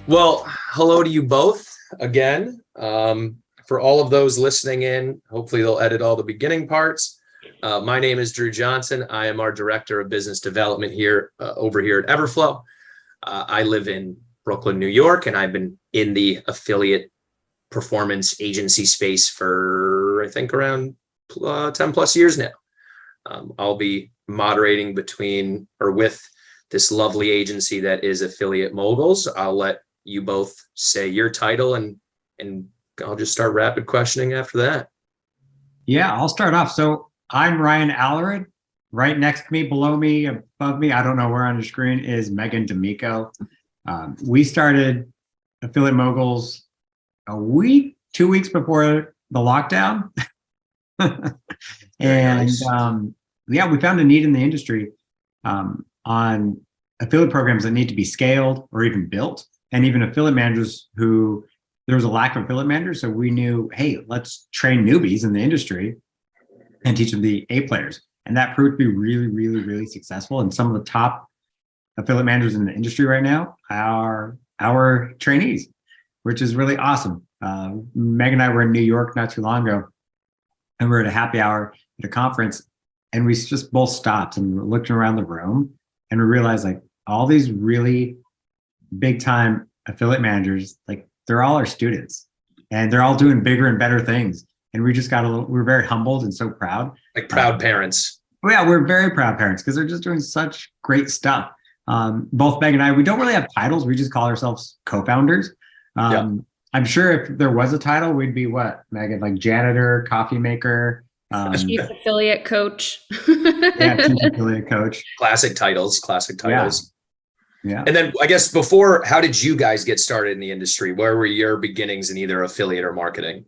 Well, hello to you both again. For all of those listening in, hopefully they'll edit all the beginning parts. My name is Drew Johnson. I am our Director of Business Development here over here at Everflow. I live in Brooklyn, New York, and I've been in the affiliate performance agency space for, I think, around 10 plus years now. I'll be moderating between or with this lovely agency that is Affiliate Moguls. I'll let you both say your title and I'll just start rapid questioning after that. Yeah, I'll start off. So I'm Ryan Allered. Right next to me, below me, above me, I don't know where on the screen, is Megan D'Amico. We started Affiliate Moguls a week, 2 weeks before the lockdown. Nice. Yeah, we found a need in the industry on affiliate programs that need to be scaled or even built, and even affiliate managers who there was a lack of affiliate managers. So we knew, hey, let's train newbies in the industry and teach them the A players. And that proved to be really, really, really successful. And some of the top affiliate managers in the industry right now are our trainees, which is really awesome. Meg and I were in New York not too long ago, and we were at a happy hour at a conference, and we just both stopped and were looking around the room, and we realized like all these really big time affiliate managers, like they're all our students and they're all doing bigger and better things. And we just we're very humbled and so proud. Like proud parents. Yeah, we're very proud parents because they're just doing such great stuff. Both Meg and I, we don't really have titles. We just call ourselves co-founders. Yeah. I'm sure if there was a title, we'd be what, Megan, like janitor, coffee maker, chief affiliate coach. Yeah, chief affiliate coach. Classic titles. Yeah. And then I guess before, how did you guys get started in the industry? Where were your beginnings in either affiliate or marketing?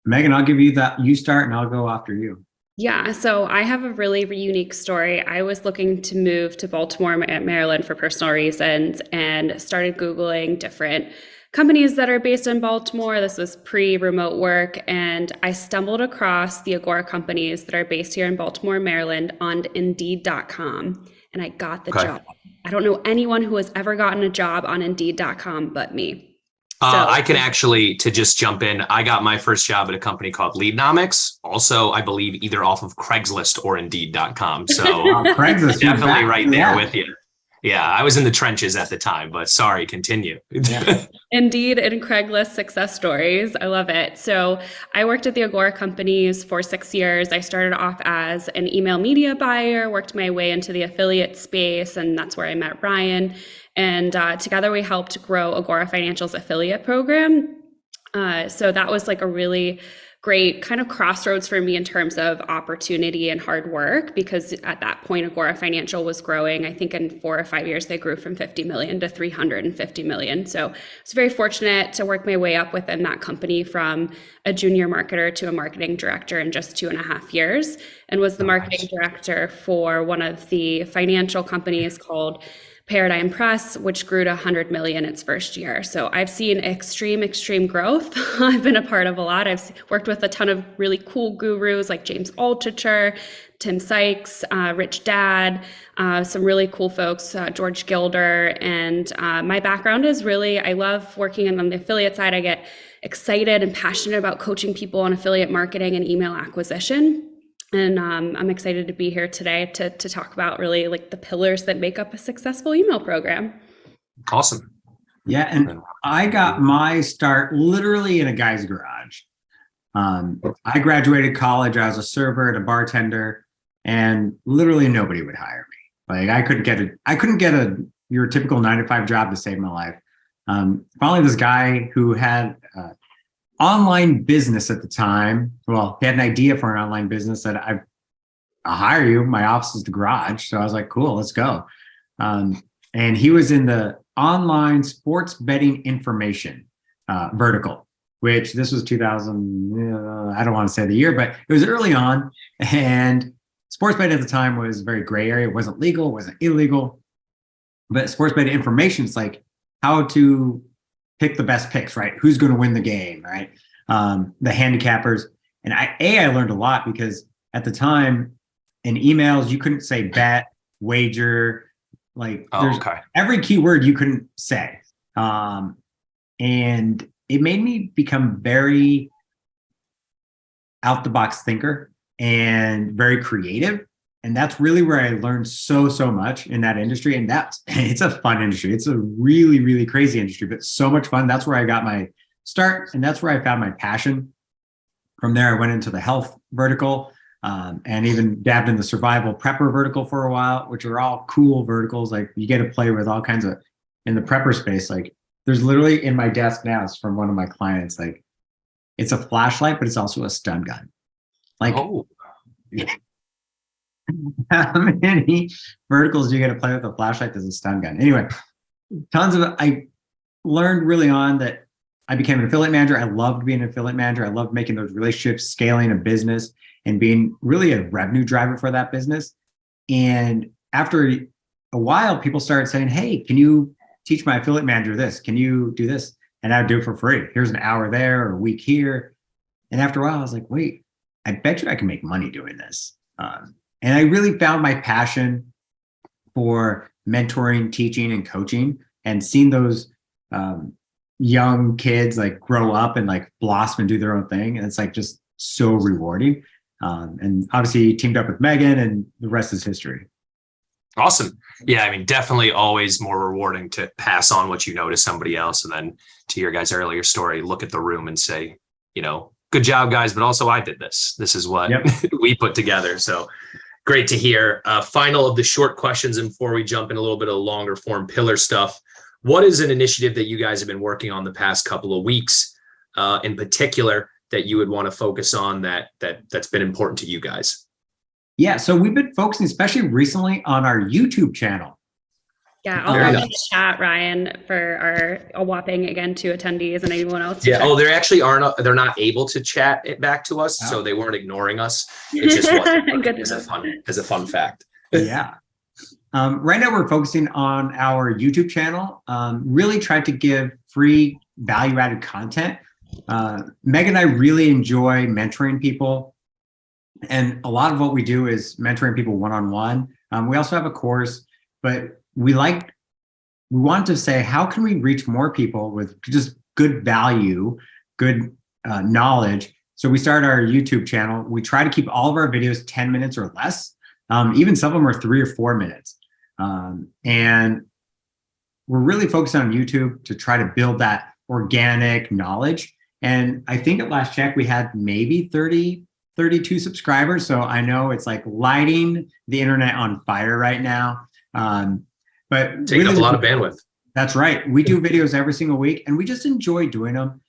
Megan, I'll give you that. You start and I'll go after you. Yeah, so I have a really unique story. I was looking to move to Baltimore, Maryland for personal reasons and started Googling different companies that are based in Baltimore. This was pre-remote work, and I stumbled across the Agora companies that are based here in Baltimore, Maryland on Indeed.com, and I got the job. I don't know anyone who has ever gotten a job on Indeed.com but me. I can actually, to just jump in, I got my first job at a company called Leadnomics. Also, I believe either off of Craigslist or Indeed.com. So Craigslist, definitely right there with you. Yeah, I was in the trenches at the time, but sorry, continue. Yeah. Indeed and Craigslist success stories. I love it. So I worked at the Agora companies for 6 years. I started off as an email media buyer, worked my way into the affiliate space, and that's where I met Ryan. And together we helped grow Agora Financial's affiliate program. So that was like a really great kind of crossroads for me in terms of opportunity and hard work, because at that point, Agora Financial was growing. I think in 4 or 5 years, they grew from 50 million to 350 million. So I was very fortunate to work my way up within that company from a junior marketer to a marketing director in just 2.5 years, and was the marketing director for one of the financial companies called Paradigm Press, which grew to 100 million its first year. So I've seen extreme growth. I've been a part of a lot. I've worked with a ton of really cool gurus like James Altucher, Tim Sykes, Rich Dad, some really cool folks, George Gilder. And my background is really, I love working on the affiliate side. I get excited and passionate about coaching people on affiliate marketing and email acquisition. And I'm excited to be here today to talk about really like the pillars that make up a successful email program. Awesome. Yeah, and I got my start literally in a guy's garage. I graduated college. I was a server and a bartender, and literally nobody would hire me. Like I couldn't get your typical 9-to-5 job to save my life. Finally, this guy who had online business at the time. Well, he had an idea for an online business that I'll hire you. My office is the garage. So I was like, cool, let's go. And he was in the online sports betting information vertical, which this was 2000. I don't want to say the year, but it was early on. And sports betting at the time was a very gray area. It wasn't legal, it wasn't illegal. But sports betting information is like how to pick the best picks, right? Who's going to win the game, right? The handicappers. And I learned a lot because at the time in emails, you couldn't say bet, wager, like every keyword you couldn't say. And it made me become very out the box thinker and very creative. And that's really where I learned so much in that industry. And it's a fun industry. It's a really, really crazy industry, but so much fun. That's where I got my start. And that's where I found my passion. From there, I went into the health vertical, and even dabbed in the survival prepper vertical for a while, which are all cool verticals. Like you get to play with all kinds of, in the prepper space, like there's literally in my desk now, it's from one of my clients, like it's a flashlight, but it's also a stun gun. Like, Oh, how many verticals do you get to play with a flashlight that's a stun gun? Anyway, I learned really on that I became an affiliate manager. I loved being an affiliate manager. I loved making those relationships, scaling a business, and being really a revenue driver for that business. And after a while, people started saying, hey, can you teach my affiliate manager this? Can you do this? And I'd do it for free. Here's an hour there or a week here. And after a while, I was like, wait, I bet you I can make money doing this. And I really found my passion for mentoring, teaching, and coaching, and seeing those young kids like grow up and like blossom and do their own thing. And it's like just so rewarding. And obviously teamed up with Megan, and the rest is history. awesome. Yeah, I mean, definitely always more rewarding to pass on what you know to somebody else. And then to your guys' earlier story, look at the room and say, good job, guys, but also I did this. This is what we put together. So great to hear. Final of the short questions, and before we jump in a little bit of longer form pillar stuff, what is an initiative that you guys have been working on the past couple of weeks in particular that you would want to focus on that's been important to you guys? Yeah, so we've been focusing, especially recently, on our YouTube channel. Yeah, I'll put in the chat, Ryan, for our whopping again 2 attendees and anyone else. Yeah. Oh, they actually aren't. They're not able to chat it back to us, so they weren't ignoring us. It just wasn't as a fun fact. Yeah. Right now, we're focusing on our YouTube channel. Really tried to give free value-added content. Meg and I really enjoy mentoring people, and a lot of what we do is mentoring people one-on-one. We also have a course, but we want to say, how can we reach more people with just good value, good knowledge? So we started our YouTube channel. We try to keep all of our videos 10 minutes or less. Even some of them are 3 or 4 minutes. And we're really focused on YouTube to try to build that organic knowledge. And I think at last check, we had maybe 32 subscribers. So I know it's like lighting the internet on fire right now. But taking up a lot of bandwidth. That's right. We do videos every single week, and we just enjoy doing them.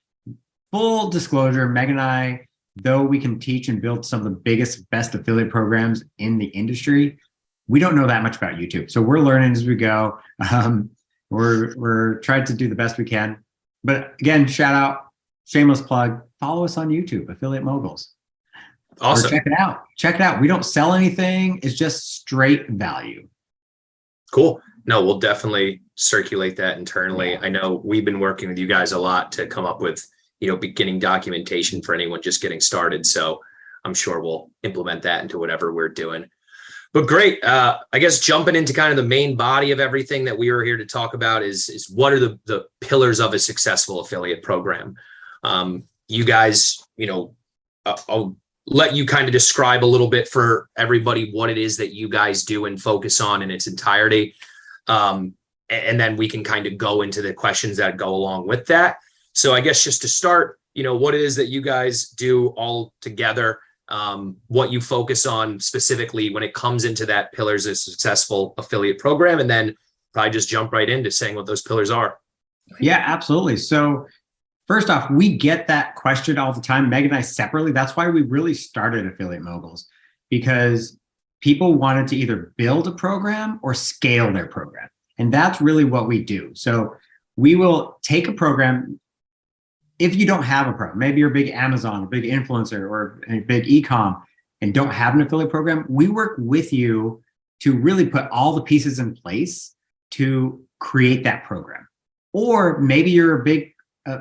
Full disclosure, Meg and I, though we can teach and build some of the biggest, best affiliate programs in the industry, we don't know that much about YouTube. So we're learning as we go. We're trying to do the best we can. But again, shout out, shameless plug, follow us on YouTube, Affiliate Moguls. Awesome. Or check it out. Check it out. We don't sell anything. It's just straight value. Cool. No, we'll definitely circulate that internally. I know we've been working with you guys a lot to come up with, beginning documentation for anyone just getting started. So I'm sure we'll implement that into whatever we're doing. But great. I guess jumping into kind of the main body of everything that we were here to talk about is what are the pillars of a successful affiliate program? You guys, I'll let you kind of describe a little bit for everybody what it is that you guys do and focus on in its entirety. And then we can kind of go into the questions that go along with that. So I guess just to start, what it is that you guys do all together, what you focus on specifically when it comes into that pillars of a successful affiliate program, and then probably just jump right into saying what those pillars are. Yeah, absolutely. So first off, we get that question all the time, Meg and I separately. That's why we really started Affiliate Moguls, because people wanted to either build a program or scale their program. And that's really what we do. So we will take a program. If you don't have a program, maybe you're a big Amazon, a big influencer, or a big e-com and don't have an affiliate program, we work with you to really put all the pieces in place to create that program. Or maybe you're a big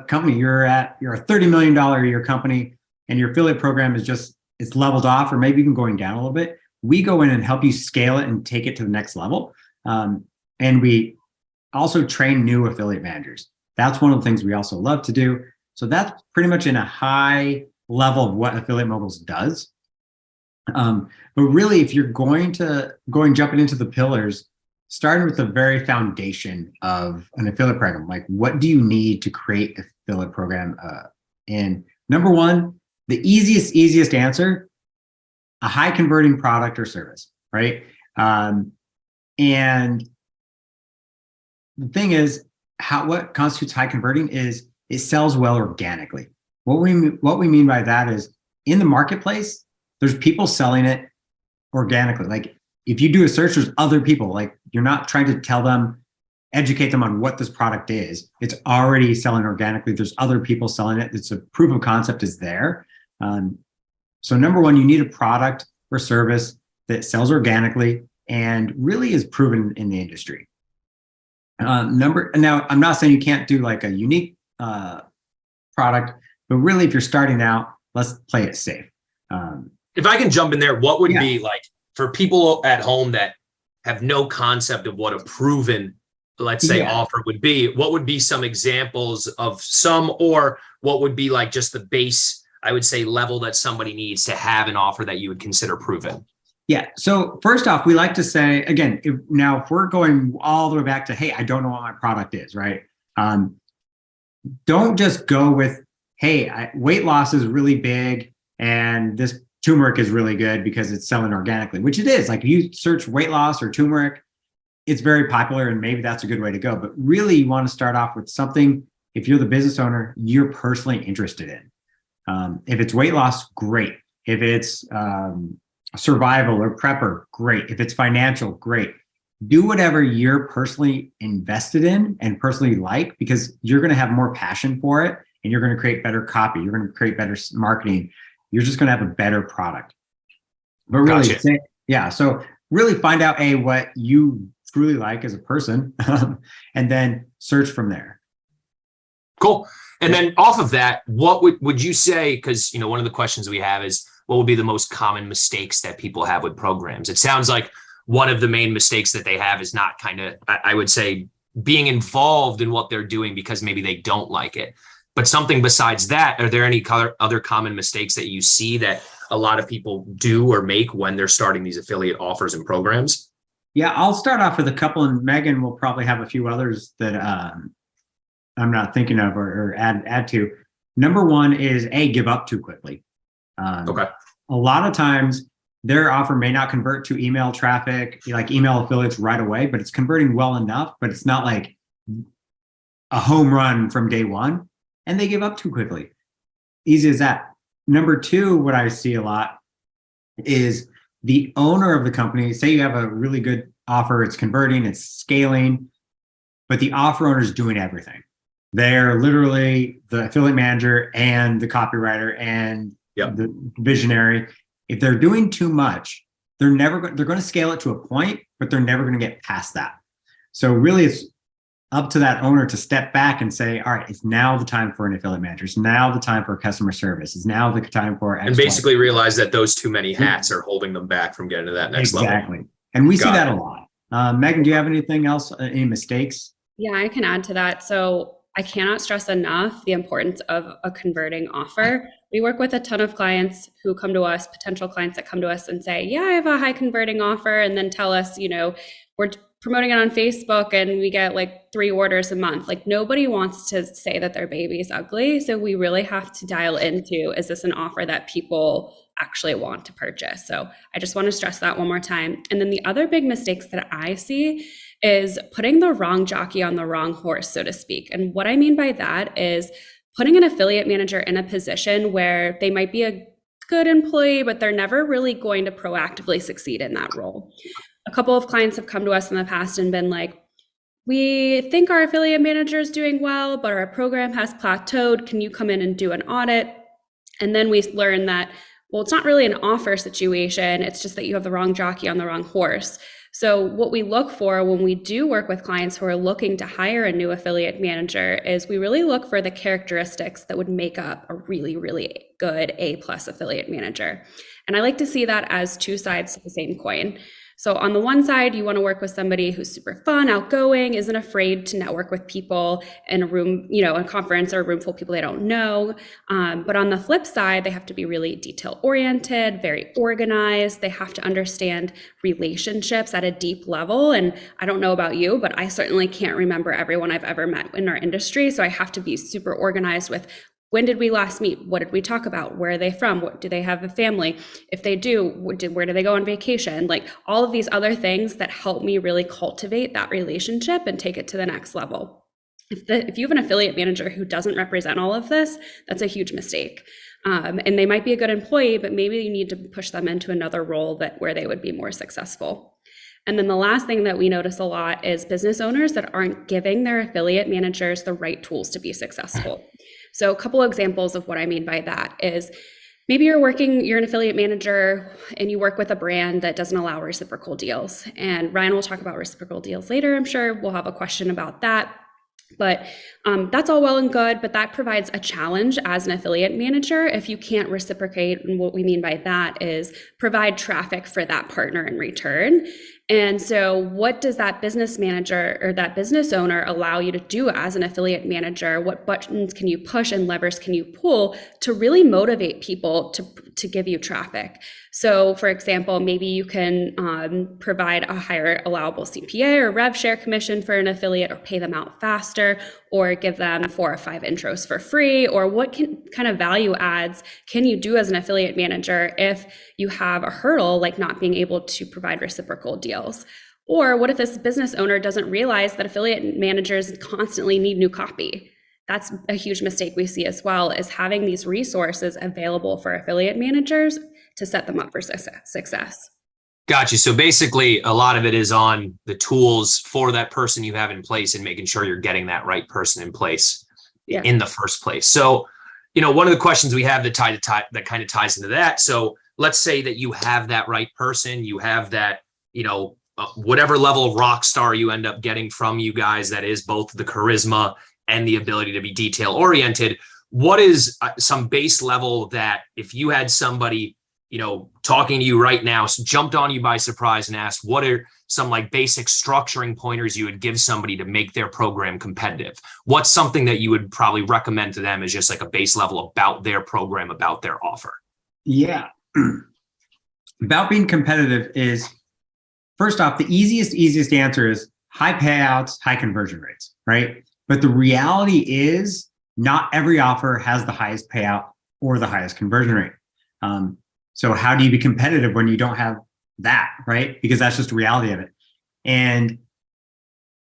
company, you're a $30 million a year company, and your affiliate program it's leveled off, or maybe even going down a little bit. We go in and help you scale it and take it to the next level. And we also train new affiliate managers. That's one of the things we also love to do. So that's pretty much in a high level of what Affiliate Moguls does. But really, if you're jumping into the pillars, starting with the very foundation of an affiliate program, like what do you need to create an affiliate program? And number one, the easiest answer, a high converting product or service, right? And the thing is, what constitutes high converting is it sells well organically. What we mean by that is in the marketplace, there's people selling it organically. Like if you do a search, there's other people. Like you're not trying to educate them on what this product is. It's already selling organically. There's other people selling it. It's a proof of concept is there. So number one, you need a product or service that sells organically and really is proven in the industry. Now, I'm not saying you can't do like a unique product, but really if you're starting out, let's play it safe. If I can jump in there, what would be like for people at home that have no concept of what a proven, let's say, offer would be, what would be some examples of some, or what would be like just the base, I would say, level that somebody needs to have an offer that you would consider proven? Yeah. So first off, we like to say, again, if we're going all the way back to, hey, I don't know what my product is, right? Don't just go with, hey, weight loss is really big and this turmeric is really good because it's selling organically, which it is. Like if you search weight loss or turmeric, it's very popular and maybe that's a good way to go. But really you want to start off with something, if you're the business owner, you're personally interested in. If it's weight loss, great. If it's survival or prepper, great. If it's financial, great. Do whatever you're personally invested in and personally like, because you're going to have more passion for it and you're going to create better copy. You're going to create better marketing. You're just going to have a better product. But really, so really find out what you truly like as a person and then search from there. Cool. And then off of that, what would you say, because one of the questions we have is what would be the most common mistakes that people have with programs? It sounds like one of the main mistakes that they have is not I would say, being involved in what they're doing because maybe they don't like it. But something besides that, are there any other common mistakes that you see that a lot of people do or make when they're starting these affiliate offers and programs? Yeah, I'll start off with a couple, and Megan will probably have a few others that I'm not thinking of or add to. Number one is give up too quickly. Okay. A lot of times their offer may not convert to email traffic, like email affiliates right away, but it's converting well enough, but it's not like a home run from day one, and they give up too quickly. Easy as that. Number two, what I see a lot is the owner of the company, say you have a really good offer, it's converting, it's scaling, but the offer owner is doing everything. They're literally the affiliate manager and the copywriter and the visionary. If they're doing too much, they're going to scale it to a point, but they're never going to get past that. So really it's up to that owner to step back and say, all right, it's now the time for an affiliate manager. It's now the time for customer service. It's now the time for and basically realize that those too many hats are holding them back from getting to that next level. Exactly. And we see that a lot. Megan, do you have anything else? Any mistakes? Yeah, I can add to that. So I cannot stress enough the importance of a converting offer. We work with a ton of clients who come to us, potential clients that come to us and say, yeah, I have a high converting offer, and then tell us, we're promoting it on Facebook and we get like 3 orders a month. Like nobody wants to say that their baby is ugly. So we really have to dial into, is this an offer that people actually want to purchase? So I just want to stress that one more time. And then the other big mistakes that I see is putting the wrong jockey on the wrong horse, so to speak. And what I mean by that is putting an affiliate manager in a position where they might be a good employee, but they're never really going to proactively succeed in that role. A couple of clients have come to us in the past and been like, we think our affiliate manager is doing well, but our program has plateaued. Can you come in and do an audit? And then we learn that, well, it's not really an offer situation. It's just that you have the wrong jockey on the wrong horse. So what we look for when we do work with clients who are looking to hire a new affiliate manager is we really look for the characteristics that would make up a really, really good A+ affiliate manager. And I like to see that as 2 sides to the same coin. So on the one side, you want to work with somebody who's super fun, outgoing, isn't afraid to network with people in a room, a conference or a room full of people they don't know. But on the flip side, they have to be really detail oriented, very organized. They have to understand relationships at a deep level. And I don't know about you, but I certainly can't remember everyone I've ever met in our industry. So I have to be super organized with, when did we last meet? What did we talk about? Where are they from? Do they have a family? If they do, where do they go on vacation? Like all of these other things that help me really cultivate that relationship and take it to the next level. If you have an affiliate manager who doesn't represent all of this, that's a huge mistake. And they might be a good employee, but maybe you need to push them into another role where they would be more successful. And then the last thing that we notice a lot is business owners that aren't giving their affiliate managers the right tools to be successful. So a couple of examples of what I mean by that is maybe you're an affiliate manager and you work with a brand that doesn't allow reciprocal deals. And Ryan will talk about reciprocal deals later. I'm sure we'll have a question about that. But that's all well and good, but that provides a challenge as an affiliate manager if you can't reciprocate. And what we mean by that is provide traffic for that partner in return. And so what does that business manager or that business owner allow you to do as an affiliate manager? What buttons can you push and levers can you pull to really motivate people to give you traffic? So for example, maybe you can provide a higher allowable CPA or rev share commission for an affiliate, or pay them out faster, or give them 4 or 5 intros for free, or what kind of value adds can you do as an affiliate manager if you have a hurdle like not being able to provide reciprocal deals? Or what if this business owner doesn't realize that affiliate managers constantly need new copy? That's a huge mistake we see as well, is having these resources available for affiliate managers to set them up for success. Gotcha. So basically, a lot of it is on the tools for that person you have in place and making sure you're getting that right person in place in the first place. So, one of the questions we have that kind of ties into that. So let's say that you have that right person, you have that, whatever level of rock star you end up getting from you guys, that is both the charisma and the ability to be detail oriented. What is some base level that if you had somebody talking to you right now, jumped on you by surprise and asked, what are some like basic structuring pointers you would give somebody to make their program competitive? What's something that you would probably recommend to them as just like a base level about their program, about their offer? Yeah. About being competitive is, first off, the easiest answer is high payouts, high conversion rates, right? But the reality is not every offer has the highest payout or the highest conversion rate. So how do you be competitive when you don't have that, right? Because that's just the reality of it. And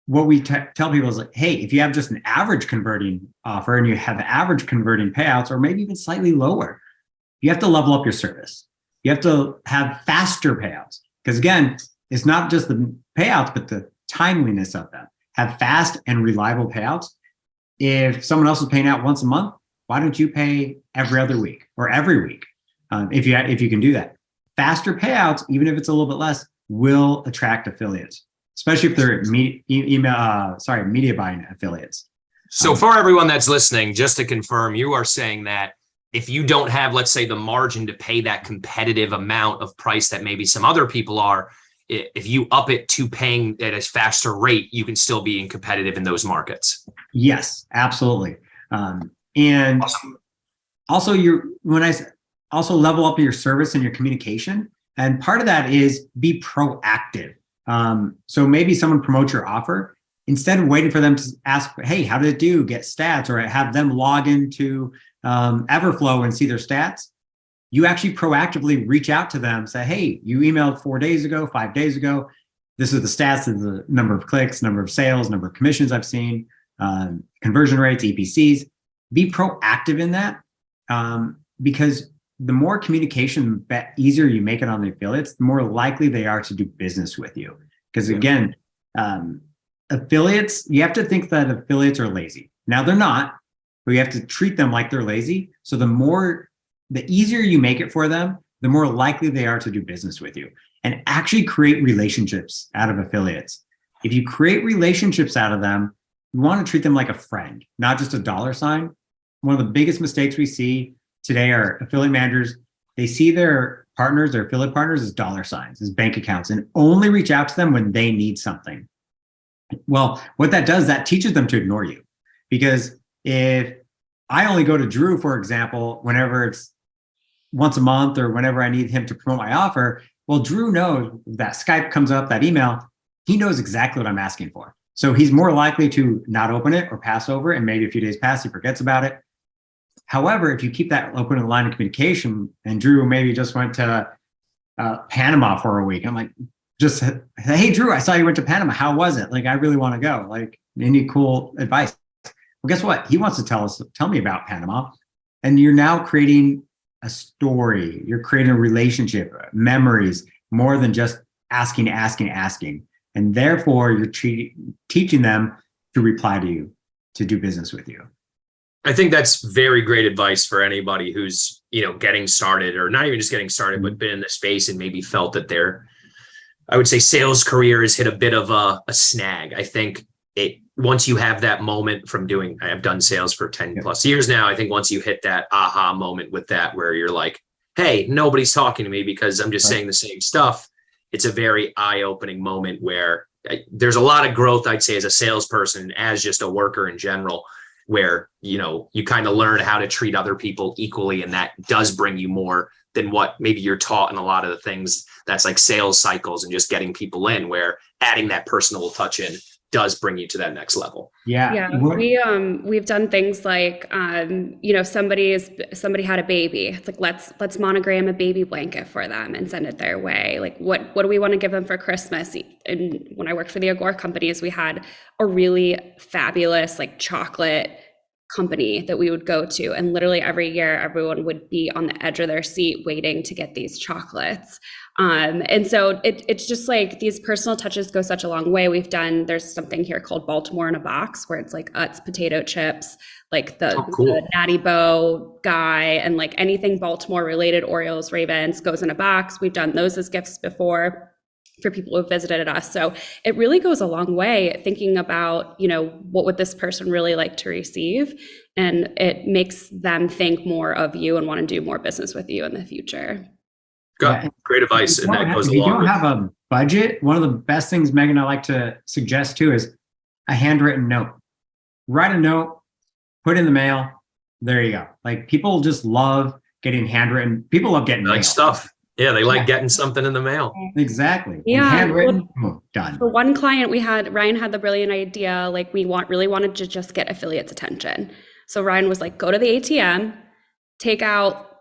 what we tell people is like, hey, if you have just an average converting offer and you have average converting payouts, or maybe even slightly lower, you have to level up your service. You have to have faster payouts. Because again, it's not just the payouts, but the timeliness of them. Have fast and reliable payouts. If someone else is paying out once a month, why don't you pay every other week or every week? If you can do that. Faster payouts, even if it's a little bit less, will attract affiliates, especially if they're media buying affiliates. So for everyone that's listening, just to confirm, you are saying that if you don't have, let's say, the margin to pay that competitive amount of price that maybe some other people are, if you up it to paying at a faster rate, you can still be competitive in those markets. Yes, absolutely. And awesome. Also level up your service and your communication. And part of that is be proactive. So maybe someone promotes your offer. Instead of waiting for them to ask, hey, how did it do? Get stats, or have them log into Everflow and see their stats. You actually proactively reach out to them, say, hey, you emailed 4 days ago, 5 days ago. This is the stats of the number of clicks, number of sales, number of commissions I've seen, conversion rates, EPCs. Be proactive in that, because the more communication easier you make it on the affiliates, the more likely they are to do business with you. Because again, affiliates, you have to think that affiliates are lazy. Now they're not, but you have to treat them like they're lazy. So the easier you make it for them, the more likely they are to do business with you and actually create relationships out of affiliates. If you create relationships out of them, you want to treat them like a friend, not just a dollar sign. One of the biggest mistakes we see today are affiliate managers they see their partners, their affiliate partners as dollar signs, as bank accounts, and only reach out to them when they need something. Well, what that does, that teaches them to ignore you. Because if I only go to Drew, for example, whenever it's once a month or whenever I need him to promote my offer, well, Drew knows that Skype comes up, that email, he knows exactly what I'm asking for. So he's more likely to not open it or pass over, and maybe a few days pass, he forgets about it. However, if you keep that open line of communication, and Drew maybe just went to Panama for a week, I'm like, just, hey, Drew, I saw you went to Panama. How was it? Like, I really want to go. Like, any cool advice? Well, guess what? He wants to tell me about Panama. And you're now creating a story. You're creating a relationship, memories, more than just asking. And therefore, you're teaching them to reply to you, to do business with you. I think that's very great advice for anybody who's, getting started, or not even just getting started, but been in the space and maybe felt that their, I would say, sales career has hit a bit of a snag. I think once you have that moment from I've done sales for 10 plus years now. I think once you hit that aha moment with that, where you're like, hey, nobody's talking to me because I'm just saying the same stuff. It's a very eye-opening moment where there's a lot of growth, I'd say, as a salesperson, as just a worker in general, where, you kind of learn how to treat other people equally. And that does bring you more than what maybe you're taught in a lot of the things that's like sales cycles and just getting people in, where adding that personal touch in does bring you to that next level. Yeah. We've done things like, somebody had a baby. It's like, let's monogram a baby blanket for them and send it their way. Like, what do we want to give them for Christmas? And when I worked for the Agora companies, we had a really fabulous like chocolate company that we would go to, and literally every year everyone would be on the edge of their seat waiting to get these chocolates. And so it's just like these personal touches go such a long way. There's something here called Baltimore in a box, where it's like Utz potato chips, like the Natty Bow guy, and like anything Baltimore related, Orioles, Ravens, goes in a box. We've done those as gifts before for people who have visited us. So it really goes a long way thinking about, what would this person really like to receive? And it makes them think more of you and want to do more business with you in the future. Great advice. And that goes along. If you don't have a budget, one of the best things, Megan, I like to suggest too, is a handwritten note. Write a note, put it in the mail. There you go. Like, people just love getting handwritten. People love getting mail stuff. Yeah, they like getting something in the mail. Exactly. Yeah. Handwritten, done. For one client we had, Ryan had the brilliant idea, like really wanted to just get affiliates' attention. So Ryan was like, go to the ATM, take out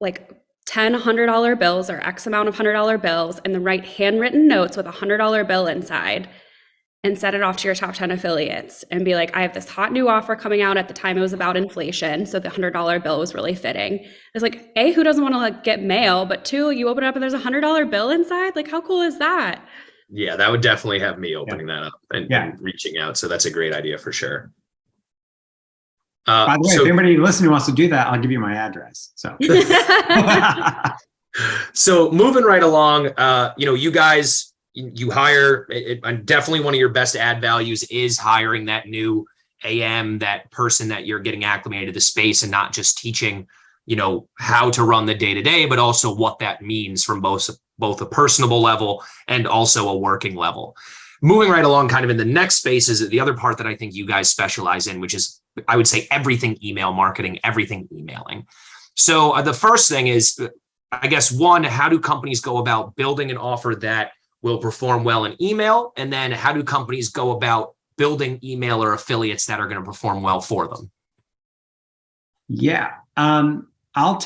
like 10 $100 bills or X amount of $100 bills, and then write handwritten notes with a $100 bill inside, and send it off to your top 10 affiliates and be like, I have this hot new offer coming out. At the time it was about inflation, so the $100 bill was really fitting. It's like, A, who doesn't want to like get mail? But two, you open it up and there's a $100 bill inside. Like, how cool is that? Yeah, that would definitely have me opening that up and reaching out. So that's a great idea for sure. By the way, if anybody listening wants to do that, I'll give you my address. So, so moving right along, you guys, you hire, and definitely one of your best add values is hiring that new AM, that person that you're getting acclimated to the space, and not just teaching, how to run the day-to-day, but also what that means from both a personable level and also a working level. Moving right along, kind of in the next space, is the other part that I think you guys specialize in, which is, I would say, everything email marketing, everything emailing. So the first thing is, I guess, one, how do companies go about building an offer that will perform well in email? And then how do companies go about building email or affiliates that are going to perform well for them? Yeah. I'll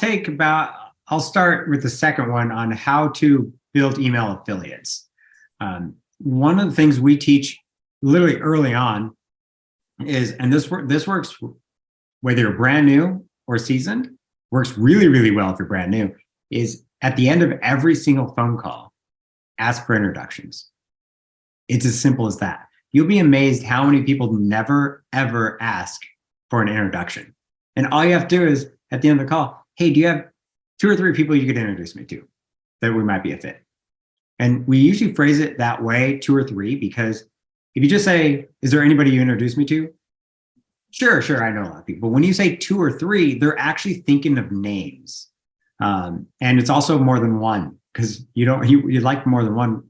start with the second one on how to build email affiliates. One of the things we teach literally early on is, and this works whether you're brand new or seasoned, works really, really well if you're brand new, is at the end of every single phone call, ask for introductions. It's as simple as that. You'll be amazed how many people never, ever ask for an introduction. And all you have to do is, at the end of the call, hey, do you have 2 or 3 people you could introduce me to that we might be a fit? And we usually phrase it that way, 2 or 3, because if you just say, is there anybody you introduce me to? Sure, I know a lot of people. But when you say 2 or 3, they're actually thinking of names. And it's also more than one, because you like more than one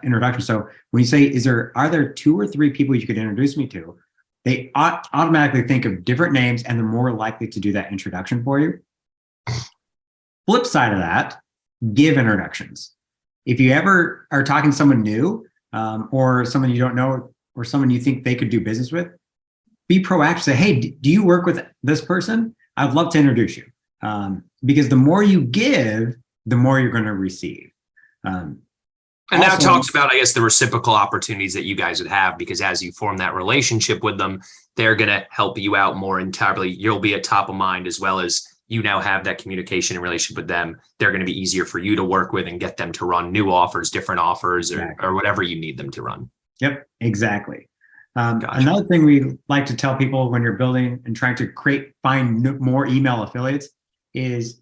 introduction. So when you say, are there 2 or 3 people you could introduce me to? They automatically think of different names, and they're more likely to do that introduction for you. Flip side of that, give introductions. If you ever are talking to someone new, or someone you don't know, or someone you think they could do business with, be proactive. Say, hey, do you work with this person? I'd love to introduce you. Because the more you give, the more you're going to receive. And that talks about, I guess, the reciprocal opportunities that you guys would have, because as you form that relationship with them, they're going to help you out more entirely. You'll be at top of mind, as well as you now have that communication and relationship with them. They're going to be easier for you to work with and get them to run new offers, different offers, or whatever you need them to run. Yep, exactly. Gotcha. Another thing we like to tell people when you're building and trying to find more email affiliates is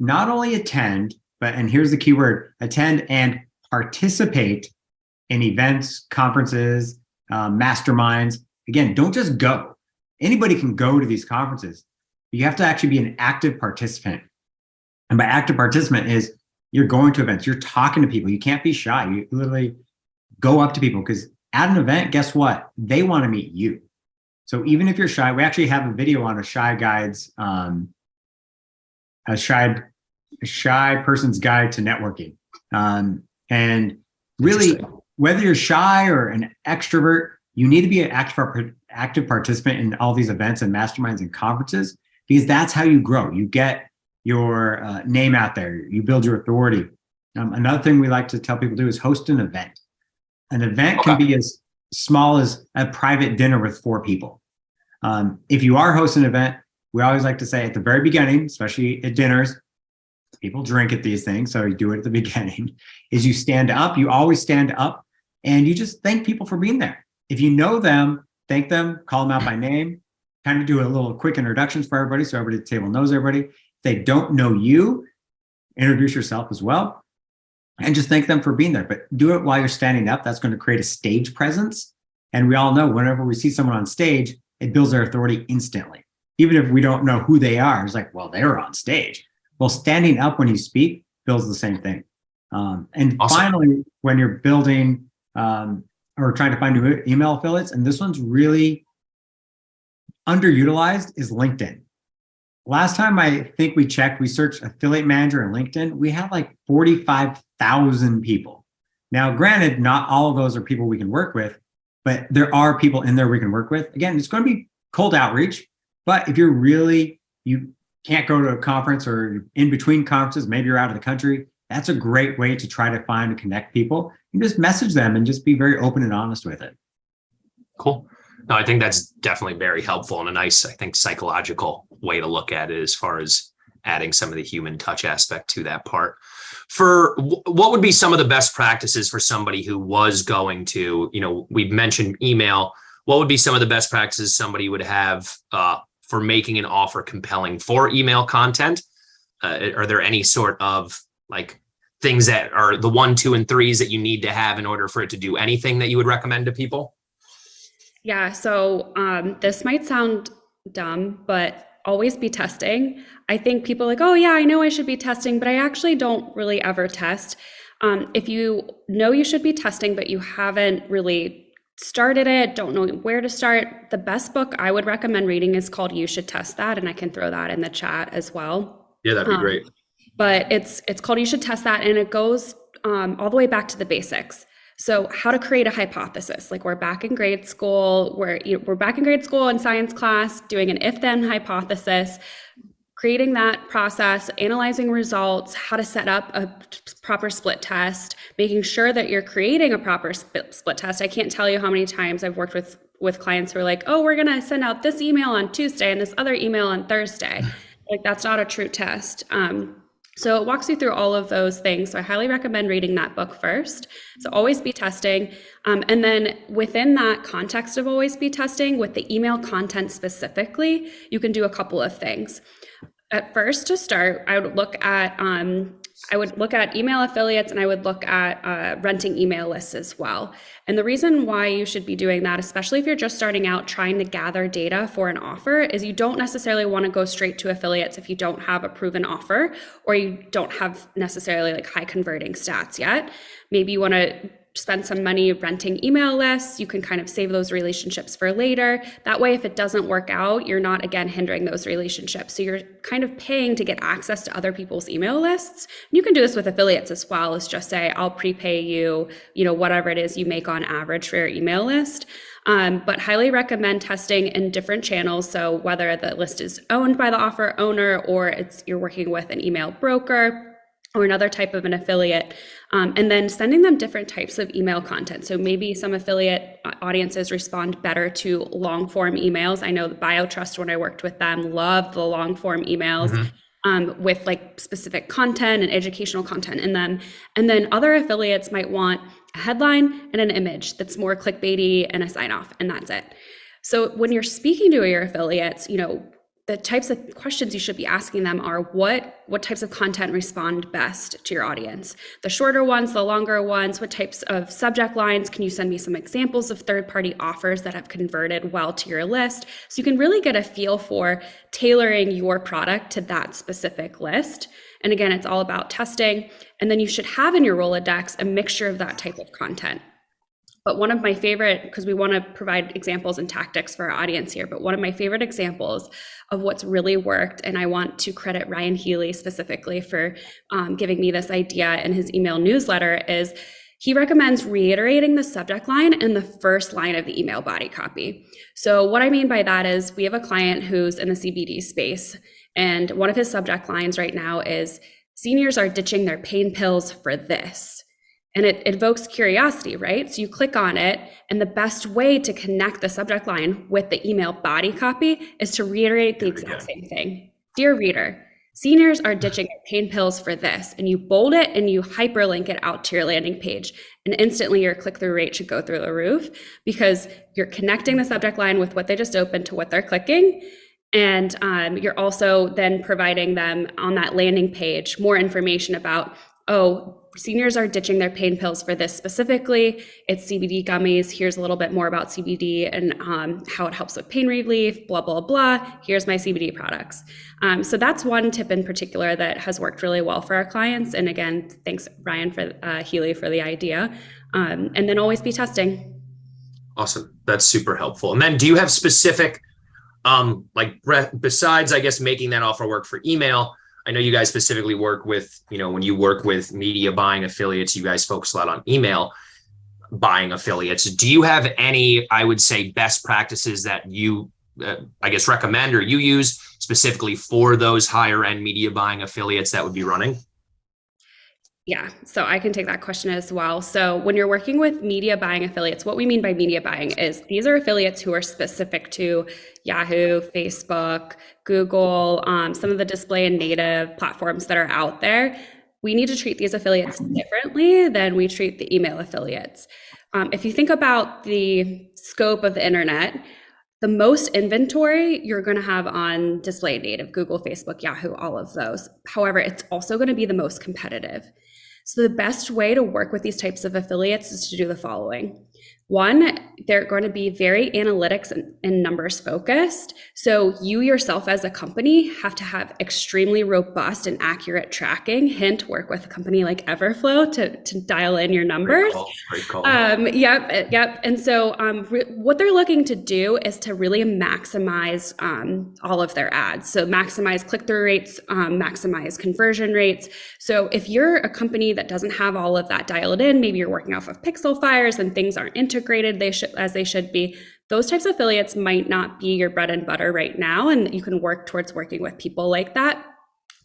not only attend, and here's the key word, attend and participate in events, conferences, masterminds. Again, don't just go. Anybody can go to these conferences. You have to actually be an active participant. And by active participant is you're going to events, you're talking to people. You can't be shy. You literally go up to people, because at an event, guess what? They want to meet you. So even if you're shy, we actually have a video on a shy guide's, a shy person's guide to networking. And really, whether you're shy or an extrovert, you need to be an active participant in all these events and masterminds and conferences, because that's how you grow. You get your name out there. You build your authority. Another thing we like to tell people to do is host an event. An event can be as small as a private dinner with 4 people. If you are hosting an event, we always like to say at the very beginning, especially at dinners, people drink at these things, so you do it at the beginning, is you stand up. You always stand up, and you just thank people for being there. If you know them, thank them, call them out by name, kind of do a little quick introductions for everybody, so everybody at the table knows everybody. If they don't know you, introduce yourself as well, and just thank them for being there. But do it while you're standing up. That's going to create a stage presence. And we all know whenever we see someone on stage, it builds their authority instantly. Even if we don't know who they are, it's like, well, they're on stage. Well, standing up when you speak builds the same thing. And awesome. Finally, when you're building or trying to find new email affiliates, and this one's really underutilized, is LinkedIn. Last time I think we checked, we searched affiliate manager in LinkedIn, we had like 45,000 people. Now, granted, not all of those are people we can work with, but there are people in there we can work with. Again, it's going to be cold outreach, but if you can't go to a conference or in between conferences, maybe you're out of the country, that's a great way to try to find and connect people. You just message them and just be very open and honest with it. Cool. No, I think that's definitely very helpful and a nice, I think, psychological way to look at it as far as adding some of the human touch aspect to that part. For what would be some of the best practices for somebody who was going to, we've mentioned email. What would be some of the best practices somebody would have for making an offer compelling for email content? Are there any sort of like things that are the 1, 2, and 3s that you need to have in order for it to do anything that you would recommend to people? Yeah, so this might sound dumb, but always be testing. I think people are like, oh yeah, I know I should be testing, but I actually don't really ever test. If you know you should be testing, but you haven't really started it, don't know where to start, the best book I would recommend reading is called You Should Test That, and I can throw that in the chat as well. Yeah, that'd be great. But it's called You Should Test That, and it goes all the way back to the basics. So how to create a hypothesis. Like we're back in grade school, we're back in grade school in science class doing an if-then hypothesis, creating that process, analyzing results, how to set up a proper split test, making sure that you're creating a proper split test. I can't tell you how many times I've worked with clients who are like, oh, we're going to send out this email on Tuesday and this other email on Thursday. Like that's not a true test. So it walks you through all of those things. So I highly recommend reading that book first. So always be testing. And then within that context of always be testing, with the email content specifically, you can do a couple of things. At first, to start, I would look at I would look at email affiliates, and I would look at renting email lists as well. And the reason why you should be doing that, especially if you're just starting out trying to gather data for an offer, is you don't necessarily want to go straight to affiliates if you don't have a proven offer or you don't have necessarily like high converting stats yet. Maybe you want to spend some money renting email lists. You can kind of save those relationships for later. That way, if it doesn't work out, you're not, again, hindering those relationships. So you're kind of paying to get access to other people's email lists. You can do this with affiliates as well, is just say, I'll prepay you, whatever it is you make on average for your email list. But highly recommend testing in different channels. So whether the list is owned by the offer owner or you're working with an email broker or another type of an affiliate, and then sending them different types of email content. So maybe some affiliate audiences respond better to long form emails. I know the BioTrust, when I worked with them, loved the long form emails. With like specific content and educational content in them. And then other affiliates might want a headline and an image that's more clickbaity and a sign off, and that's it. So when you're speaking to your affiliates, the types of questions you should be asking them are what types of content respond best to your audience? The shorter ones, the longer ones, what types of subject lines? Can you send me some examples of third-party offers that have converted well to your list? So you can really get a feel for tailoring your product to that specific list. And again, it's all about testing. And then you should have in your Rolodex a mixture of that type of content. But one of my favorite, because we want to provide examples and tactics for our audience here, but one of my favorite examples of what's really worked, and I want to credit Ryan Healy specifically for giving me this idea in his email newsletter, is he recommends reiterating the subject line in the first line of the email body copy. So what I mean by that is we have a client who's in the CBD space, and one of his subject lines right now is seniors are ditching their pain pills for this. And it evokes curiosity, right? So you click on it, and the best way to connect the subject line with the email body copy is to reiterate the exact same thing. Dear reader, seniors are ditching their pain pills for this. And you bold it and you hyperlink it out to your landing page. And instantly your click-through rate should go through the roof because you're connecting the subject line with what they just opened to what they're clicking. And you're also then providing them on that landing page more information about, seniors are ditching their pain pills for this specifically. It's CBD gummies. Here's a little bit more about CBD and how it helps with pain relief, blah, blah, blah. Here's my CBD products. So that's one tip in particular that has worked really well for our clients. And again, thanks Ryan Healy for the idea. And then always be testing. Awesome. That's super helpful. And then do you have specific, besides, I guess, making that offer work for email, I know you guys specifically work with, when you work with media buying affiliates, you guys focus a lot on email buying affiliates. Do you have any, I would say, best practices that you, recommend or you use specifically for those higher end media buying affiliates that would be running? Yeah, so I can take that question as well. So when you're working with media buying affiliates, what we mean by media buying is these are affiliates who are specific to Yahoo, Facebook, Google, some of the display and native platforms that are out there. We need to treat these affiliates differently than we treat the email affiliates. If you think about the scope of the internet, the most inventory you're going to have on display native, Google, Facebook, Yahoo, all of those. However, it's also going to be the most competitive. So the best way to work with these types of affiliates is to do the following. One, they're going to be very analytics and numbers focused. So you yourself as a company have to have extremely robust and accurate tracking. Hint, work with a company like Everflow to dial in your numbers. Great call. Yep. And so what they're looking to do is to really maximize all of their ads. So maximize click-through rates, maximize conversion rates. So if you're a company that doesn't have all of that dialed in, maybe you're working off of pixel fires and things aren't integrated as they should be, those types of affiliates might not be your bread and butter right now, and you can work towards working with people like that.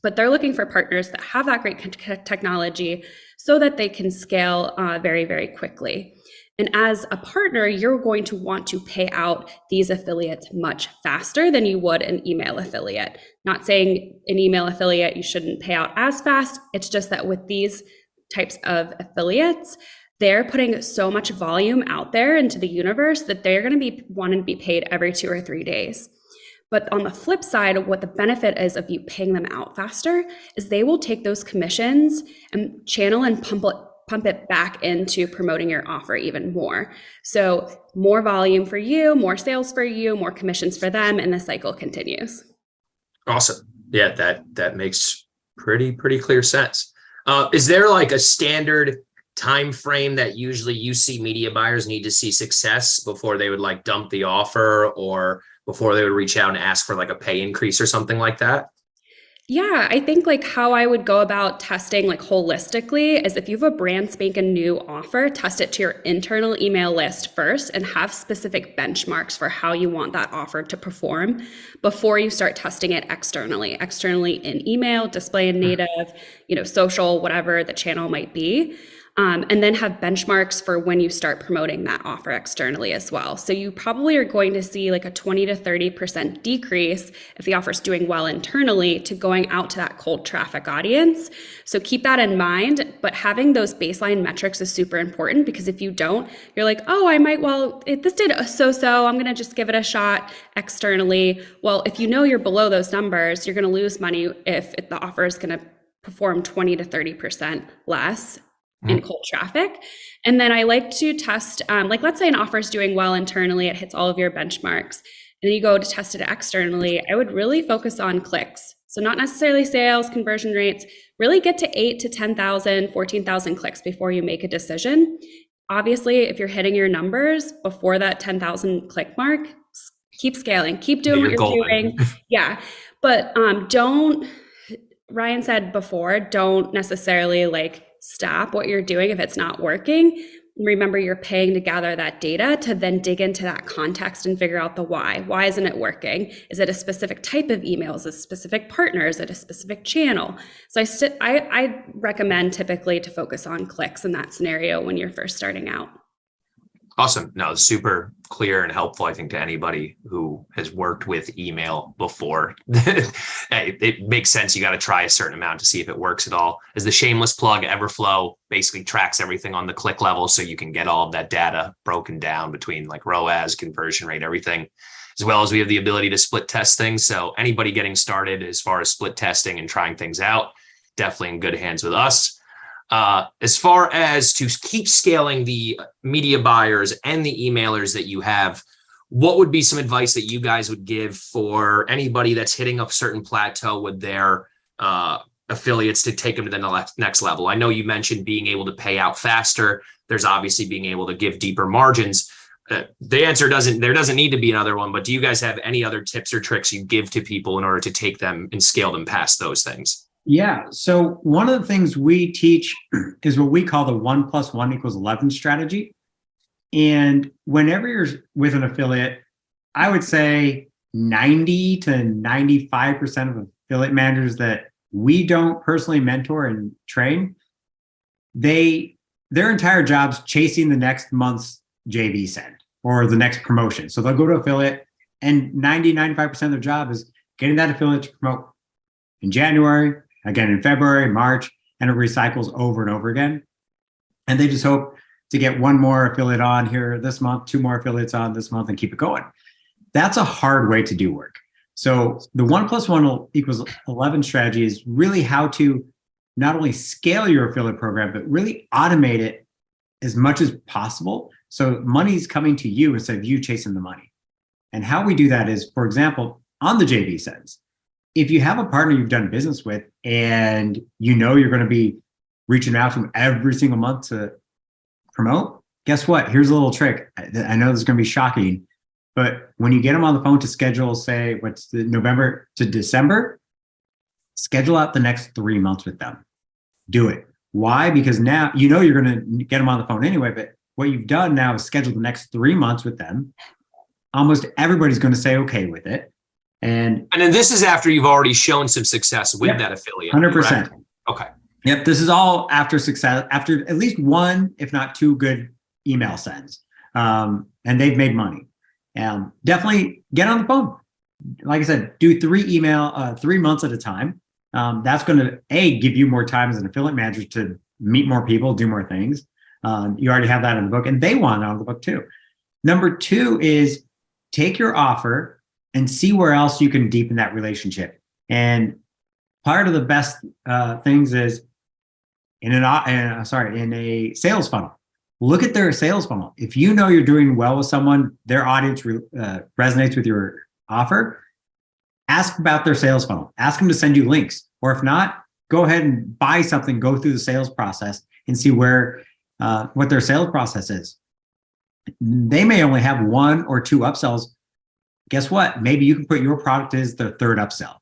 But they're looking for partners that have that great technology so that they can scale very, very quickly. And as a partner, you're going to want to pay out these affiliates much faster than you would an email affiliate. Not saying an email affiliate you shouldn't pay out as fast. It's just that with these types of affiliates, they're putting so much volume out there into the universe that they're going to be wanting to be paid every 2 or 3 days. But on the flip side, what the benefit is of you paying them out faster is they will take those commissions and channel and pump it back into promoting your offer even more. So more volume for you, more sales for you, more commissions for them, and the cycle continues. Awesome. Yeah, that makes pretty clear sense. Is there like a standard time frame that usually you see media buyers need to see success before they would like dump the offer, or before they would reach out and ask for like a pay increase or something like that? Yeah, I think like how I would go about testing like holistically is if you have a brand spanking new offer, test it to your internal email list first and have specific benchmarks for how you want that offer to perform before you start testing it externally in email, display and native, social, whatever the channel might be. And then have benchmarks for when you start promoting that offer externally as well. So you probably are going to see like a 20 to 30% decrease if the offer is doing well internally to going out to that cold traffic audience. So keep that in mind, but having those baseline metrics is super important, because if you don't, you're like, oh, this did so, I'm going to just give it a shot externally. Well, if you know you're below those numbers, you're going to lose money if the offer is going to perform 20 to 30% less in cold traffic. And then I like to test, let's say an offer is doing well internally, it hits all of your benchmarks, and then you go to test it externally. I would really focus on clicks. So not necessarily sales, conversion rates, really get to 8 to 10,000, 14,000 clicks before you make a decision. Obviously, if you're hitting your numbers before that 10,000 click mark, keep scaling, keep doing what you're doing. Yeah. But Ryan said before, don't necessarily stop what you're doing if it's not working. Remember, you're paying to gather that data to then dig into that context and figure out the why. Why isn't it working? Is it a specific type of email? Is it a specific partner? Is it a specific channel? So I recommend typically to focus on clicks in that scenario when you're first starting out. Awesome. No, super clear and helpful, I think, to anybody who has worked with email before. It makes sense. You got to try a certain amount to see if it works at all. As the shameless plug, Everflow basically tracks everything on the click level, so you can get all of that data broken down between like ROAS, conversion rate, everything, as well as we have the ability to split test things. So anybody getting started as far as split testing and trying things out, definitely in good hands with us. As far as to keep scaling the media buyers and the emailers that you have, what would be some advice that you guys would give for anybody that's hitting a certain plateau with their affiliates to take them to the next level? I know you mentioned being able to pay out faster. There's obviously being able to give deeper margins. The answer there doesn't need to be another one, but do you guys have any other tips or tricks you give to people in order to take them and scale them past those things? Yeah. So one of the things we teach is what we call the 1 + 1 = 11 strategy. And whenever you're with an affiliate, I would say 90 to 95% of affiliate managers that we don't personally mentor and train, their entire job's chasing the next month's JV send or the next promotion. So they'll go to affiliate, and 90, 95% of their job is getting that affiliate to promote in January, again in February, March, and it recycles over and over again. And they just hope to get one more affiliate on here this month, 2 more affiliates on this month, and keep it going. That's a hard way to do work. So the 1 + 1 = 11 strategy is really how to not only scale your affiliate program, but really automate it as much as possible. So money's coming to you instead of you chasing the money. And how we do that is, for example, on the JV sends, if you have a partner you've done business with and you know you're going to be reaching out to them every single month to promote, guess what? Here's a little trick. I know this is going to be shocking, but when you get them on the phone to schedule, say, what's the November to December, schedule out the next 3 months with them. Do it. Why? Because now you know you're going to get them on the phone anyway, but what you've done now is schedule the next 3 months with them. Almost everybody's going to say okay with it. And then this is after you've already shown some success with that affiliate. 100%. Correct? Okay. Yep. This is all after success, after at least 1, if not 2 good email sends. And they've made money. Definitely get on the phone. Like I said, do 3 months at a time. That's going to give you more time as an affiliate manager to meet more people, do more things. You already have that in the book, and they want it on the book too. Number 2 is take your offer and see where else you can deepen that relationship. And part of the best things is in a sales funnel. Look at their sales funnel. If you know you're doing well with someone, their audience resonates with your offer, ask about their sales funnel. Ask them to send you links. Or if not, go ahead and buy something, go through the sales process and see what their sales process is. They may only have 1 or 2 upsells. Guess what? Maybe you can put your product as their 3rd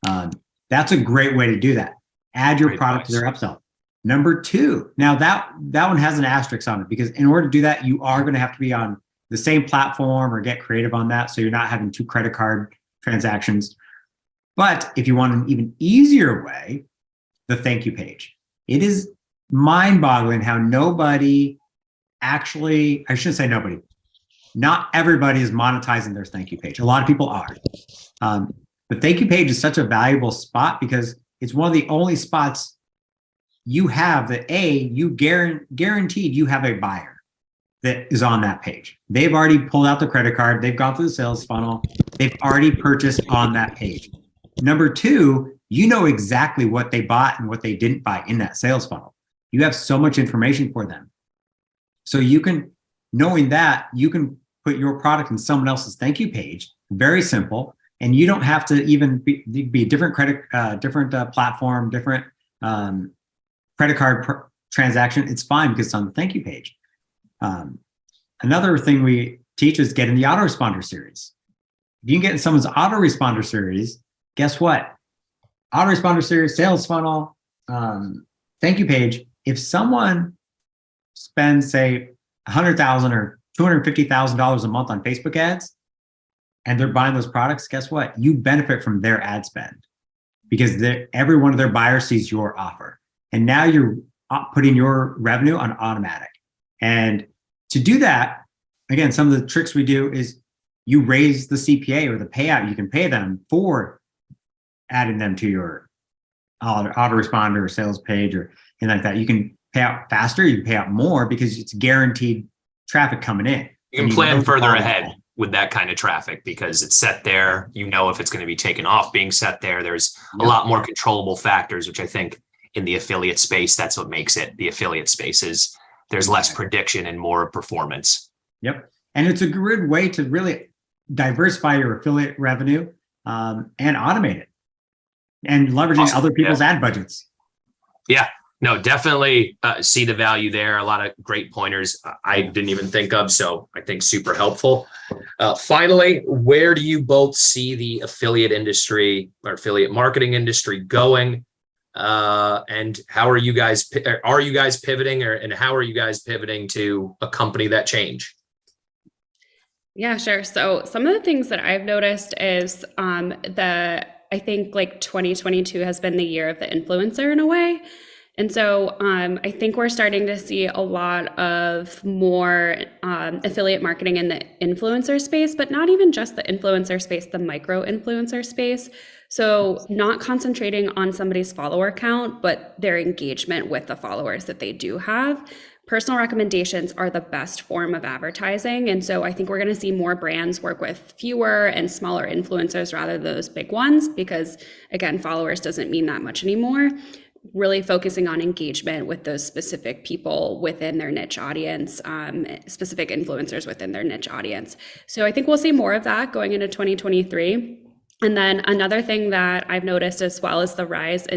upsell. That's a great way to do that. Add your product to their upsell. Number 2, now that one has an asterisk on it, because in order to do that, you are going to have to be on the same platform or get creative on that, so you're not having 2 credit card transactions. But if you want an even easier way, the thank you page. It is mind-boggling how nobody actually, I shouldn't say nobody, not everybody is monetizing their thank you page. A lot of people are. The thank you page is such a valuable spot because it's one of the only spots you have that you guaranteed you have a buyer that is on that page. They've already pulled out the credit card. They've gone through the sales funnel. They've already purchased on that page. Number 2, you know exactly what they bought and what they didn't buy in that sales funnel. You have so much information for them. So knowing that, you can put your product in someone else's thank you page. Very simple. And you don't have to even be a different platform, different credit card transaction. It's fine because it's on the thank you page. Another thing we teach is get in the autoresponder series. If you can get in someone's autoresponder series, guess what? Autoresponder series, sales funnel, thank you page. If someone spends, say, $100,000 or $250,000 a month on Facebook ads, and they're buying those products, guess what? You benefit from their ad spend because every one of their buyers sees your offer. And now you're putting your revenue on automatic. And to do that, again, some of the tricks we do is you raise the CPA or the payout you can pay them for adding them to your autoresponder or sales page or anything like that. You can pay out faster, you can pay out more because it's guaranteed traffic coming in. You can plan further ahead with that kind of traffic because it's set there. You know if it's going to be taken off being set there. There's a lot more controllable factors, which I think in the affiliate space, that's what makes it the affiliate space is there's less prediction and more performance. Yep. And it's a good way to really diversify your affiliate revenue and automate it and leveraging other people's ad budgets. Yeah. No, definitely see the value there. A lot of great pointers I didn't even think of. So I think super helpful. Finally, where do you both see the affiliate industry or affiliate marketing industry going? And how are you guys pivoting and how are you guys pivoting to accompany that change? Yeah, sure. So some of the things that I've noticed is I think like 2022 has been the year of the influencer in a way. And so I think we're starting to see a lot of more affiliate marketing in the influencer space, but not even just the influencer space, the micro influencer space. So not concentrating on somebody's follower count, but their engagement with the followers that they do have. Personal recommendations are the best form of advertising. And so I think we're going to see more brands work with fewer and smaller influencers rather than those big ones, because again, followers doesn't mean that much anymore. Really focusing on engagement with those specific people within their niche audience, specific influencers within their niche audience. So I think we'll see more of that going into 2023. And then another thing that I've noticed as well is the rise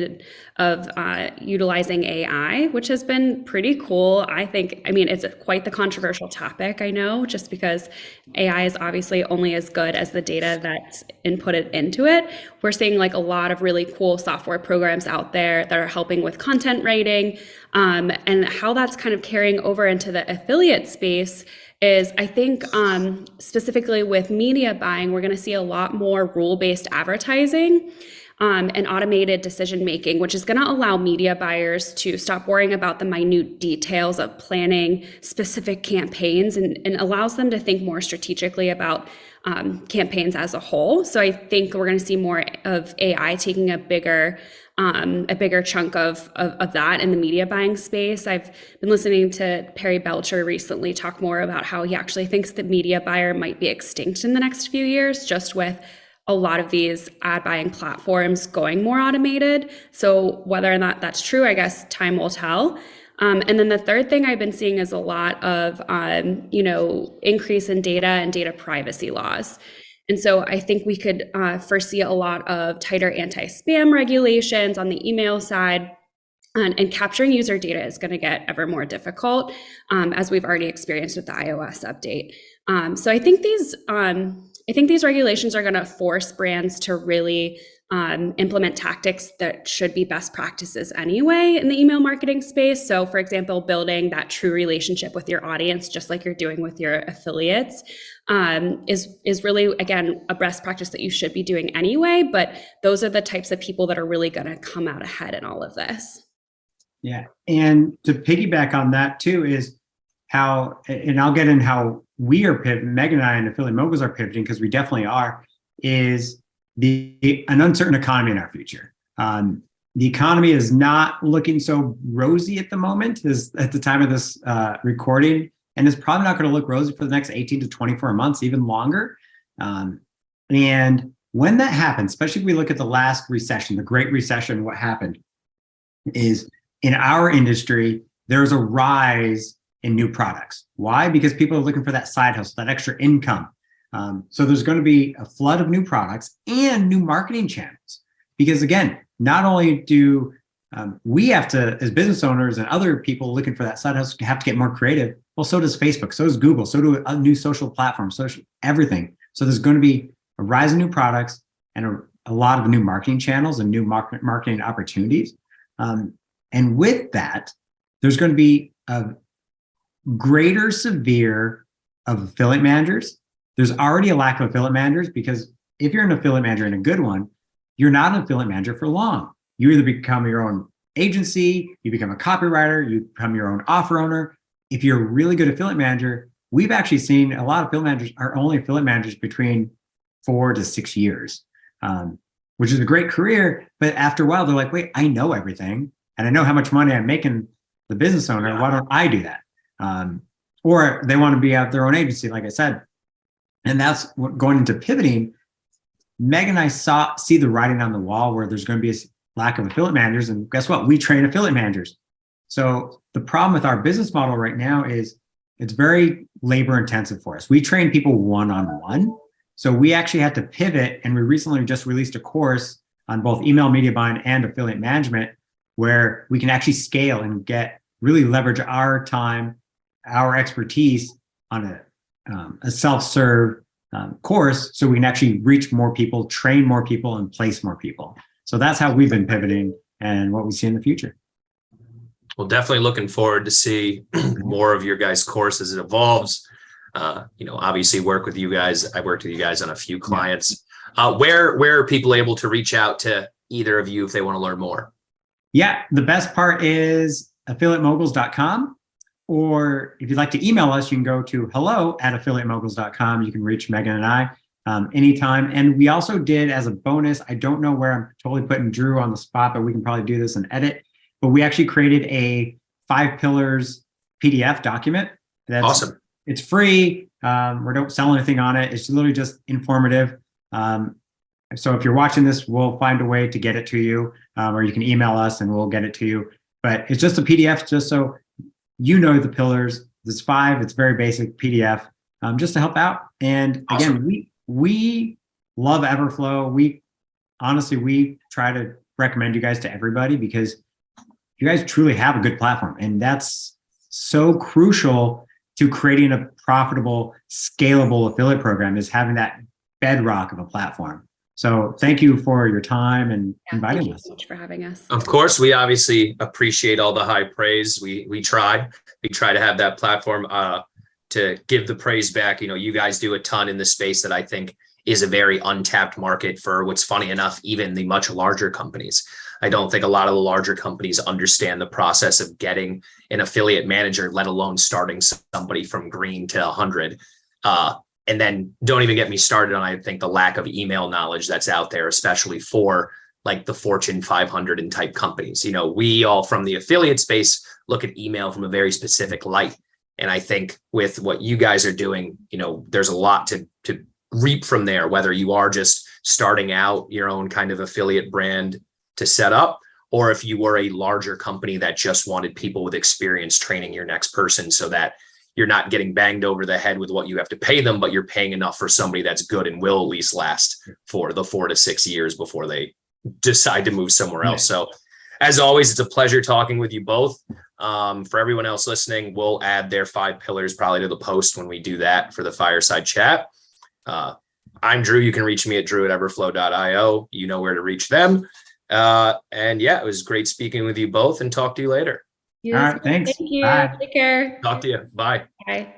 of utilizing AI, which has been pretty cool. I mean, it's quite the controversial topic, I know, just because AI is obviously only as good as the data that's inputted into it. We're seeing like a lot of really cool software programs out there that are helping with content writing, and how that's kind of carrying over into the affiliate space is I think specifically with media buying, we're going to see a lot more rule-based advertising and automated decision-making, which is going to allow media buyers to stop worrying about the minute details of planning specific campaigns and allows them to think more strategically about campaigns as a whole. So I think we're going to see more of AI taking a bigger a bigger chunk of that in the media buying space. I've been listening to Perry Belcher recently talk more about how he actually thinks the media buyer might be extinct in the next few years, just with a lot of these ad buying platforms going more automated. So whether or not that's true, I guess time will tell. And then the third thing I've been seeing is a lot of, increase in data and data privacy laws. And so I think we could foresee a lot of tighter anti-spam regulations on the email side, and capturing user data is going to get ever more difficult, as we've already experienced with the iOS update. So I think these regulations are going to force brands to really implement tactics that should be best practices anyway in the email marketing space. So for example, building that true relationship with your audience, just like you're doing with your affiliates, is really, again, a best practice that you should be doing anyway. But those are the types of people that are really going to come out ahead in all of this. Yeah. And to piggyback on that too is how, and I'll get in how we are pivoting, Megan and I and Affiliate Moguls are pivoting, because we definitely are, is an uncertain economy in our future. The economy is not looking so rosy at the moment, as at the time of this recording, and it's probably not going to look rosy for the next 18 to 24 months, even longer. And when that happens, especially if we look at the last recession, the Great Recession, what happened is in our industry, there's a rise in new products. Why? Because people are looking for that side hustle, that extra income. So there's going to be a flood of new products and new marketing channels. Because again, not only do we have to, as business owners and other people looking for that side hustle, have to get more creative. Well, so does Facebook, so does Google, so do new social platforms, social everything. So there's going to be a rise in new products and a lot of new marketing channels and new marketing opportunities. And with that, there's going to be a greater severe of affiliate managers. There's already a lack of affiliate managers, because if you're an affiliate manager and a good one, you're not an affiliate manager for long. You either become your own agency, you become a copywriter, you become your own offer owner. If you're a really good affiliate manager, we've actually seen a lot of affiliate managers are only affiliate managers between 4 to 6 years, which is a great career. But after a while, they're like, wait, I know everything and I know how much money I'm making the business owner. Why don't I do that? Or they want to be at their own agency, like I said. And that's what, going into pivoting, Meg and I see the writing on the wall where there's going to be a lack of affiliate managers. And guess what? We train affiliate managers. So the problem with our business model right now is it's very labor intensive for us. We train people one-on-one. So we actually had to pivot, and we recently just released a course on both email media buying and affiliate management, where we can actually scale and really leverage our time, our expertise on a self-serve course, so we can actually reach more people, train more people, and place more people. So that's how we've been pivoting and what we see in the future. Well, definitely looking forward to see more of your guys' course as it evolves. Obviously work with you guys. I worked with you guys on a few clients. Where are people able to reach out to either of you if they want to learn more? Yeah, the best part is affiliatemoguls.com. Or if you'd like to email us, you can go to hello@affiliatemoguls.com. You can reach Megan and I anytime. And we also did, as a bonus, I don't know where, I'm totally putting Drew on the spot, but we can probably do this and edit. But we actually created a 5 pillars PDF document. That's awesome. It's free. We don't sell anything on it. It's literally just informative. So if you're watching this, we'll find a way to get it to you, or you can email us and we'll get it to you. But it's just a PDF, just so you know the pillars. There's 5. It's very basic PDF, just to help out. And again, we love Everflow. We try to recommend you guys to everybody, because you guys truly have a good platform, and that's so crucial to creating a profitable, scalable affiliate program, is having that bedrock of a platform. So thank you for your time and inviting us. Thank you so much for having us. Of course, we obviously appreciate all the high praise. We try to have that platform to give the praise back. You guys do a ton in the space that I think is a very untapped market for, what's funny enough, even the much larger companies. I don't think a lot of the larger companies understand the process of getting an affiliate manager, let alone starting somebody from green to 100. And then don't even get me started on, I think, the lack of email knowledge that's out there, especially for like the Fortune 500 and type companies. You know, we all from the affiliate space look at email from a very specific light. And I think with what you guys are doing, you know, there's a lot to reap from there, whether you are just starting out your own kind of affiliate brand to set up, or if you were a larger company that just wanted people with experience training your next person so that you're not getting banged over the head with what you have to pay them, but you're paying enough for somebody that's good and will at least last for the 4 to 6 years before they decide to move somewhere else. So as always, it's a pleasure talking with you both. For everyone else listening, we'll add their 5 pillars probably to the post when we do that for the Fireside chat. I'm Drew. You can reach me at drew@everflow.io. You know where to reach them. And yeah, it was great speaking with you both, and talk to you later. All right, thanks. Thank you. Bye. Take care. Talk to you. Bye. Bye.